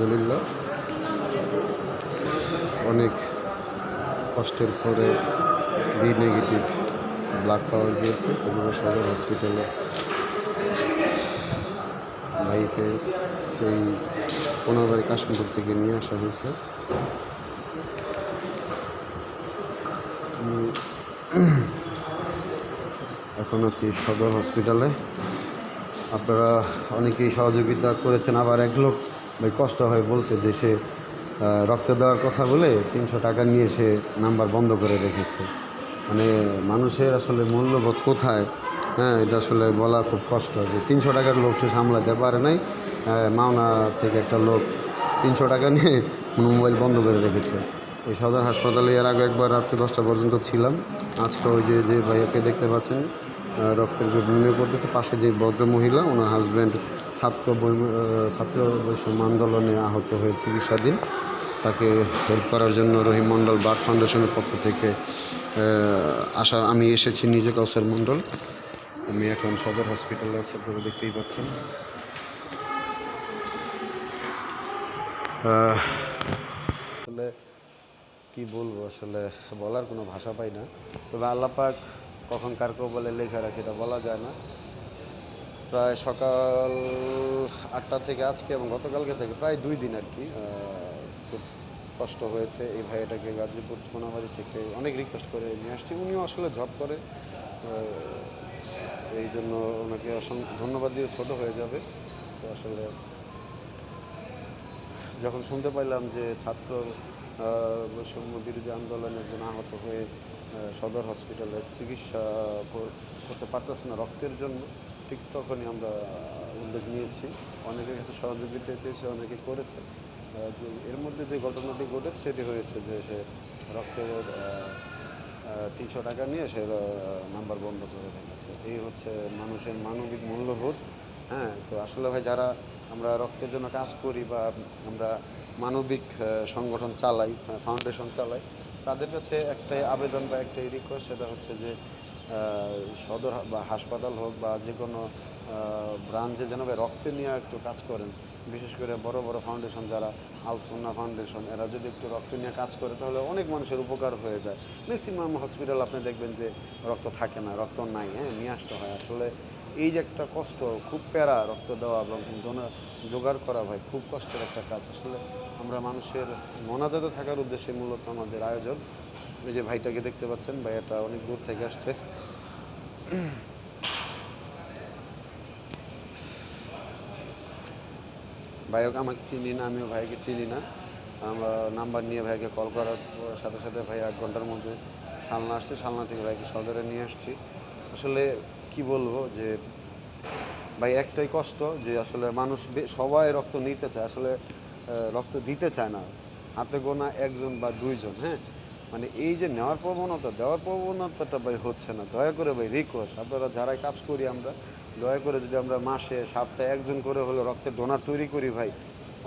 আলহামদুলিল্লাহ অনেক কষ্টের পরে বি নেগেটিভ ব্লাড পাওয়া গিয়েছে পরিবার সদর হসপিটালে। ভাইকে সেই 15 বাড়ি কাশিমপুর থেকে নিয়ে আসা হয়েছে। এখন আছি সদর হসপিটালে। আপনারা অনেকেই সহযোগিতা করেছেন, আবার এক লোক ভাই কষ্ট হয় বলতে যে সে রক্ত দেওয়ার কথা বলে 300 টাকা নিয়ে সে নাম্বার বন্ধ করে রেখেছে। মানে মানুষের আসলে মূল্যবোধ কোথায়, হ্যাঁ, এটা আসলে বলা খুব কষ্ট যে 300 টাকার লোক সে সামলাতে পারে নাই। মাওনা থেকে একটা লোক 300 টাকা নিয়ে মোবাইল বন্ধ করে রেখেছে। এই সদর হাসপাতালে এর আগে একবার রাত্রে 10টা পর্যন্ত ছিলাম। আজকে ওই যে ভাইয়াকে দেখতে পাচ্ছেন রক্তের গ্রুপ নির্ণয় করতেছে, পাশে যে ভদ্র মহিলা ওনার হাজব্যান্ড ছাত্র বৈষম্য আন্দোলনে আহত হয়ে চিকিৎসাধীন, তাকে হেল্প করার জন্য রহিম মণ্ডল ব্লাড ফাউন্ডেশনের পক্ষ থেকে আমি এসেছি নিজে, কাউসার মণ্ডল। আমি এখন সদর হসপিটালে আছি, আপনারা দেখতেই পাচ্ছেন। আসলে কি বলবো, আসলে বলার কোনো ভাষা পাই না। তবে আল্লাহ পাক কখন কার বলে লেখা রাখে এটা বলা যায় না। প্রায় সকাল 8টা থেকে আজকে এবং গতকালকে থেকে প্রায় 2 দিন আর কি খুব কষ্ট হয়েছে। এই ভাইটাকে গাজীপুর কোনাবাড়ি থেকে অনেক রিকোয়েস্ট করে নিয়ে আসছি। উনিও আসলে জব করে, এই জন্য ওনাকে অসংখ্য ধন্যবাদ দিয়ে ছোট হয়ে যাবে। তো আসলে যখন শুনতে পাইলাম যে ছাত্র বৈষম্য বিরোধী আন্দোলনের জন্য আহত হয়ে সদর হসপিটালে চিকিৎসা করতে পারতেছে না রক্তের জন্য, ঠিক তখনই আমরা উদ্যোগ নিয়েছি। অনেকের কাছে সহযোগিতা চেয়েছে, অনেকে করেছে। এর মধ্যে যে ঘটনাটি ঘটেছে সেটি হয়েছে যে সে রক্তের 300 টাকা নিয়ে সে নাম্বার বন্ধ করে রেখেছে। এই হচ্ছে মানুষের মানবিক মূল্যবোধ। হ্যাঁ, তো আসলে ভাই যারা আমরা রক্তের জন্য কাজ করি বা আমরা মানবিক সংগঠন চালাই, ফাউন্ডেশন চালাই, তাদের কাছে একটাই আবেদন বা একটাই রিকোয়েস্ট, সেটা হচ্ছে যে সদর বা হাসপাতাল হোক বা যে কোনো ব্রাঞ্চে যেন রক্ত নিয়ে একটু কাজ করেন। বিশেষ করে বড় বড় ফাউন্ডেশন যারা আল সুন্নাহ ফাউন্ডেশন, এরা যদি একটু রক্ত নিয়ে কাজ করে তাহলে অনেক মানুষের উপকার হয়ে যায়। ম্যাক্সিমাম হসপিটাল আপনি দেখবেন যে রক্ত থাকে না, রক্ত নাই, হ্যাঁ, নিয়ে আসতে হয়। আসলে এই যে একটা কষ্ট, খুব প্যারা রক্ত দেওয়া এবং জোগাড় করা ভাই খুব কষ্টের একটা কাজ। আসলে আমরা মানুষের মোনাজাতে থাকার উদ্দেশ্যে মূলত আমাদের আয়োজন। এই যে ভাইটাকে দেখতে পাচ্ছেন, ভাইয়াটা অনেক দূর থেকে আসছে। ভাইও আমাকে চিনি না, আমিও ভাইকে চিনি না। আমরা নাম্বার নিয়ে ভাইকে কল করার সাথে সাথে ভাই 1 ঘন্টার মধ্যে সালনা আসছে, সালনা থেকে ভাইকে সদরে নিয়ে আসছি। আসলে কি বলবো যে ভাই একটাই কষ্ট যে আসলে মানুষ সবাই রক্ত নিতে চায়, আসলে রক্ত দিতে চায় না। হাতে গোনা 1জন বা 2জন, হ্যাঁ, মানে এই যে নেওয়ার প্রবণতা, দেওয়ার প্রবণতাটা ভাই হচ্ছে না। দয়া করে ভাই রিকোয়েস্ট, আপনারা যারাই কাজ করি আমরা, দয়া করে যদি আমরা মাসে সপ্তাহে 1জন করে হলে রক্তের ডোনার তৈরি করি ভাই,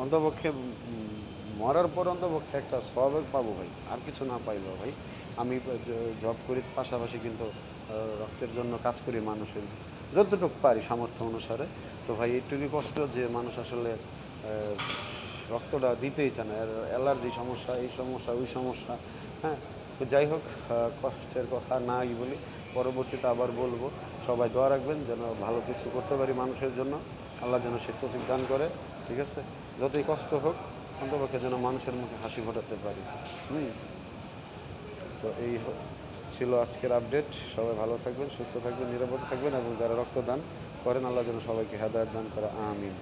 অন্তপক্ষে মরার পর অন্তপক্ষে একটা সওয়াব পাবো ভাই, আর কিছু না পাইলেও ভাই। আমি জব করি, পাশাপাশি কিন্তু রক্তের জন্য কাজ করি মানুষের যতটুকু পারি সামর্থ্য অনুসারে। তো ভাই এইটুকুই কষ্ট যে মানুষ আসলে রক্তটা দিতেই চায় না, অ্যালার্জি সমস্যা, এই সমস্যা, ওই সমস্যা, হ্যাঁ। তো যাই হোক, কষ্টের কথা নাই বলি, পরবর্তীতে আবার বলবো। সবাই দোয়া রাখবেন যেন ভালো কিছু করতে পারি মানুষের জন্য, আল্লাহ যেন সে তৌফিক দান করে, ঠিক আছে। যতই কষ্ট হোক অন্তপক্ষে যেন মানুষের মুখে হাসি ফোটাতে পারি। তো এই ছিল আজকের আপডেট। সবাই ভালো থাকবেন, সুস্থ থাকবেন, নিরাপদ থাকবেন এবং যারা রক্তদান করেন আল্লাহ যেন সবাইকে হেদায়েত দান করে, আমিন।